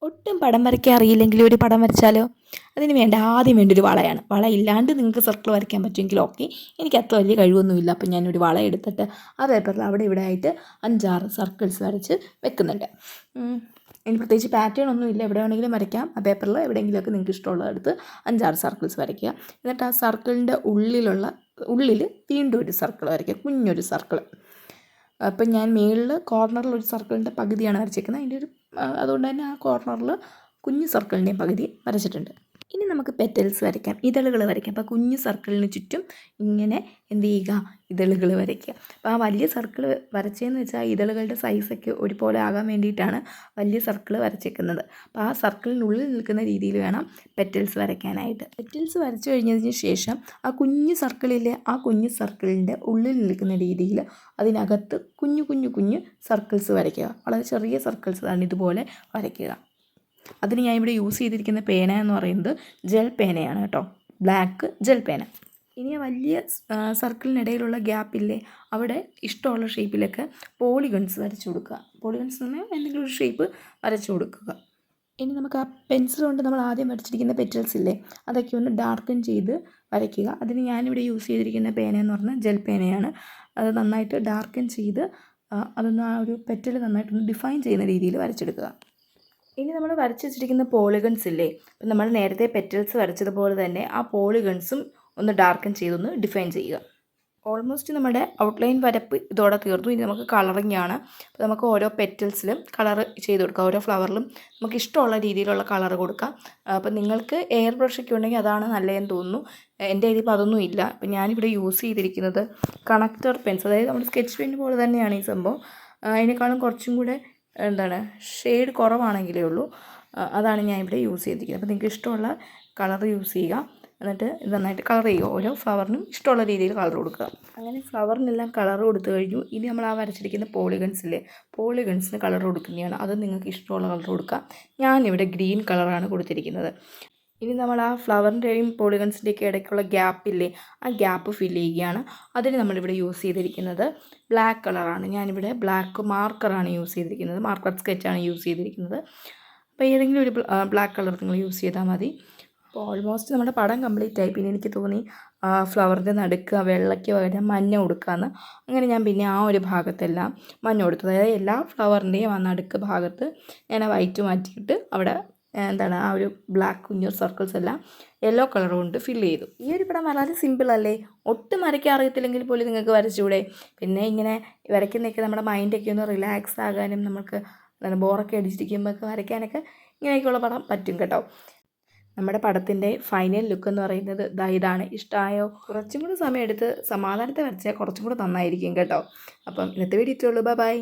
ഒട്ടും പടം വരയ്ക്കാൻ അറിയില്ലെങ്കിൽ ഒരു പടം വരച്ചാലോ? അതിന് വേണ്ട ആദ്യം വേണ്ട ഒരു വളയാണ്. വള ഇല്ലാണ്ട് നിങ്ങൾക്ക് സർക്കിൾ വരയ്ക്കാൻ പറ്റുമെങ്കിൽ ഓക്കെ. എനിക്ക് അത്ര വലിയ കഴിവൊന്നുമില്ല. അപ്പം ഞാനൊരു വള എടുത്തിട്ട് ആ പേപ്പറിൽ അവിടെ ഇവിടെ ആയിട്ട് 5-6 സർക്കിൾസ് വരച്ച് വെക്കുന്നുണ്ട്. ഇനി പ്രത്യേകിച്ച് പാറ്റേൺ ഒന്നും ഇല്ല, എവിടെ വേണമെങ്കിലും വരയ്ക്കാം. ആ പേപ്പറിൽ എവിടെയെങ്കിലുമൊക്കെ നിങ്ങൾക്ക് ഇഷ്ടമുള്ളതെടുത്ത് 5-6 സർക്കിൾസ് വരയ്ക്കുക. എന്നിട്ട് ആ സർക്കിളിൻ്റെ ഉള്ളിൽ വീണ്ടും ഒരു സർക്കിൾ വരയ്ക്കുക, കുഞ്ഞൊരു സർക്കിൾ. അപ്പം ഞാൻ മുകളിൽ കോർണറിൽ ഒരു സർക്കിളിൻ്റെ പകുതിയാണ് വരച്ചേക്കുന്നത്. അതുകൊണ്ട് തന്നെ ആ കോർണറിൽ കുഞ്ഞു സർക്കിളിൻ്റെയും പകുതി വരച്ചിട്ടുണ്ട്. ഇനി നമുക്ക് പെറ്റൽസ് വരയ്ക്കാം, ഇതളുകൾ വരയ്ക്കാം. അപ്പോൾ കുഞ്ഞു സർക്കിളിന് ചുറ്റും ഇങ്ങനെ എന്ത് ചെയ്യുക, ഇതളുകൾ വരയ്ക്കുക. അപ്പോൾ ആ വലിയ സർക്കിൾ വരച്ചതെന്ന് വെച്ചാൽ ഇതളുകളുടെ സൈസൊക്കെ ഒരുപോലെ ആകാൻ വേണ്ടിയിട്ടാണ് വലിയ സർക്കിൾ വരച്ചേക്കുന്നത്. അപ്പോൾ ആ സർക്കിളിനുള്ളിൽ നിൽക്കുന്ന രീതിയിൽ വേണം പെറ്റൽസ് വരയ്ക്കാനായിട്ട്. പെറ്റൽസ് വരച്ചു കഴിഞ്ഞതിന് ശേഷം ആ കുഞ്ഞു സർക്കിളിൻ്റെ ഉള്ളിൽ നിൽക്കുന്ന രീതിയിൽ അതിനകത്ത് കുഞ്ഞു സർക്കിൾസ് വരയ്ക്കുക. വളരെ ചെറിയ സർക്കിൾസ് ആണ് ഇതുപോലെ വരയ്ക്കുക. അതിന് ഞാൻ ഇവിടെ യൂസ് ചെയ്തിരിക്കുന്ന പേന എന്ന് പറയുന്നത് ജെൽ പേനയാണ് കേട്ടോ, ബ്ലാക്ക് ജെൽ പേന. ഇനി വലിയ സർക്കിളിനിടയിലുള്ള ഗ്യാപ്പില്ലേ, അവിടെ ഇഷ്ടമുള്ള ഷേപ്പിലൊക്കെ പോളിഗൺസ് വരച്ചു കൊടുക്കുക. പോളിഗൺസ് എന്ന് പറഞ്ഞാൽ എന്തെങ്കിലും ഒരു ഷേപ്പ് വരച്ചു കൊടുക്കുക. ഇനി നമുക്ക് ആ പെൻസിൽ കൊണ്ട് നമ്മൾ ആദ്യം വരച്ചിരിക്കുന്ന പെറ്റൽസ് ഇല്ലേ, അതൊക്കെ ഒന്ന് ഡാർക്കൻ ചെയ്ത് വരയ്ക്കുക. അതിന് ഞാനിവിടെ യൂസ് ചെയ്തിരിക്കുന്ന പേന എന്ന് പറഞ്ഞാൽ ജെൽ പേനയാണ്. അത് നന്നായിട്ട് ഡാർക്കൻ ചെയ്ത് അതൊന്ന് ആ ഒരു പെറ്റൽ നന്നായിട്ടൊന്ന് ഡിഫൈൻ ചെയ്യുന്ന രീതിയിൽ വരച്ചെടുക്കുക. ഇനി നമ്മൾ വരച്ച് വെച്ചിരിക്കുന്ന പോളിഗൺസ് ഇല്ലേ, അപ്പം നമ്മൾ നേരത്തെ പെറ്റൽസ് വരച്ചതുപോലെ തന്നെ ആ പോളിഗൺസും ഒന്ന് ഡാർക്കൻ ചെയ്തൊന്ന് ഡിഫൈൻ ചെയ്യുക. ഓൾമോസ്റ്റ് നമ്മുടെ ഔട്ട്ലൈൻ വരപ്പ് ഇതോടെ തീർന്നു. ഇനി നമുക്ക് കളറിങ് ആണ്. അപ്പോൾ നമുക്ക് ഓരോ പെറ്റൽസിലും കളർ ചെയ്ത് കൊടുക്കാം, ഓരോ ഫ്ലവറിലും നമുക്ക് ഇഷ്ടമുള്ള രീതിയിലുള്ള കളർ കൊടുക്കാം. അപ്പം നിങ്ങൾക്ക് എയർ ബ്രഷൊക്കെ ഉണ്ടെങ്കിൽ അതാണ് നല്ലതെന്ന് തോന്നുന്നു. എൻ്റെ കയ്യിൽ ഇപ്പോൾ അതൊന്നും ഇല്ല. അപ്പം ഞാനിവിടെ യൂസ് ചെയ്തിരിക്കുന്നത് കണക്ടർ പെൻസ്, അതായത് നമ്മുടെ സ്കെച്ച് പെൻ പോലെ തന്നെയാണ് ഈ സംഭവം. അതിനേക്കാളും കുറച്ചും കൂടെ ഷെയ്ഡ് കുറവാണെങ്കിലേ ഉള്ളൂ. അതാണ് ഞാൻ ഇവിടെ യൂസ് ചെയ്തിരിക്കുന്നത്. അപ്പോൾ നിങ്ങൾക്ക് ഇഷ്ടമുള്ള കളർ യൂസ് ചെയ്യുക. എന്നിട്ട് നന്നായിട്ട് കളർ ചെയ്യുക. ഓരോ ഫ്ലവറിനും ഇഷ്ടമുള്ള രീതിയിൽ കളർ കൊടുക്കുക. അങ്ങനെ ഫ്ലവറിനെല്ലാം കളർ കൊടുത്തു കഴിഞ്ഞു. ഇനി നമ്മൾ ആ വരച്ചിരിക്കുന്ന പോളിഗൺസില്ലേ, പോളിഗൺസിന് കളർ കൊടുക്കുന്നതാണ്. അത് നിങ്ങൾക്ക് ഇഷ്ടമുള്ള കളർ കൊടുക്കുക. ഞാനിവിടെ ഗ്രീൻ കളറാണ് കൊടുത്തിരിക്കുന്നത്. ഇനി നമ്മൾ ആ ഫ്ലവറിൻ്റെയും പോളിഗൺസിൻ്റെയൊക്കെ ഇടയ്ക്കുള്ള ഗ്യാപ്പില്ലേ, ആ ഗ്യാപ്പ് ഫില്ല് ചെയ്യുകയാണ്. അതിന് നമ്മളിവിടെ യൂസ് ചെയ്തിരിക്കുന്നത് ബ്ലാക്ക് കളറാണ്. ഞാനിവിടെ ബ്ലാക്ക് മാർക്കറാണ് യൂസ് ചെയ്തിരിക്കുന്നത്, മാർക്കർ സ്കെച്ചാണ് യൂസ് ചെയ്തിരിക്കുന്നത്. അപ്പോൾ ഏതെങ്കിലും ഒരു ബ്ലാക്ക് കളർ നിങ്ങൾ യൂസ് ചെയ്താൽ മതി. അപ്പോൾ ഓൾമോസ്റ്റ് നമ്മുടെ പടം കംപ്ലീറ്റ് ആയി. പിന്നെ എനിക്ക് തോന്നി ഫ്ലവറിൻ്റെ നടുക്ക് വെള്ളയ്ക്ക് പകരം മഞ്ഞ കൊടുക്കാമെന്ന്. അങ്ങനെ ഞാൻ പിന്നെ ആ ഒരു ഭാഗത്തെല്ലാം മഞ്ഞ കൊടുത്തു. അതായത് എല്ലാ ഫ്ലവറിൻ്റെയും ആ നടുക്ക് ഭാഗത്ത് ഞാൻ ആ വൈറ്റ് മാറ്റിയിട്ട് അവിടെ ആ ഒരു ബ്ലാക്ക് കുഞ്ഞു സർക്കിൾസ് എല്ലാം യെല്ലോ കളർ കൊണ്ട് ഫില്ല് ചെയ്തു. ഈ ഒരു പടം വളരെ സിമ്പിളല്ലേ, ഒട്ടും വരയ്ക്കാൻ അറിയത്തില്ലെങ്കിൽ പോലും നിങ്ങൾക്ക് വരച്ചുകൂടെ. പിന്നെ ഇങ്ങനെ വരയ്ക്കുന്നതൊക്കെ നമ്മുടെ മൈൻഡൊക്കെ ഒന്ന് റിലാക്സ് ആകാനും നമുക്ക് ബോറൊക്കെ അടിച്ചിരിക്കുമ്പോഴൊക്കെ വരയ്ക്കാനൊക്കെ ഇങ്ങനെയൊക്കെയുള്ള പടം പറ്റും കേട്ടോ. നമ്മുടെ പടത്തിൻ്റെ ഫൈനൽ ലുക്ക് എന്ന് പറയുന്നത് ഇതാണ്. ഇഷ്ടമായോ? കുറച്ചും കൂടി സമയം എടുത്ത് സമാധാനത്തെ വരച്ചാൽ കുറച്ചും കൂടി നന്നായിരിക്കും കേട്ടോ. അപ്പം ഇന്നത്തെ വീഡിയോ ഇത്രയുള്ളൂ. ബൈ.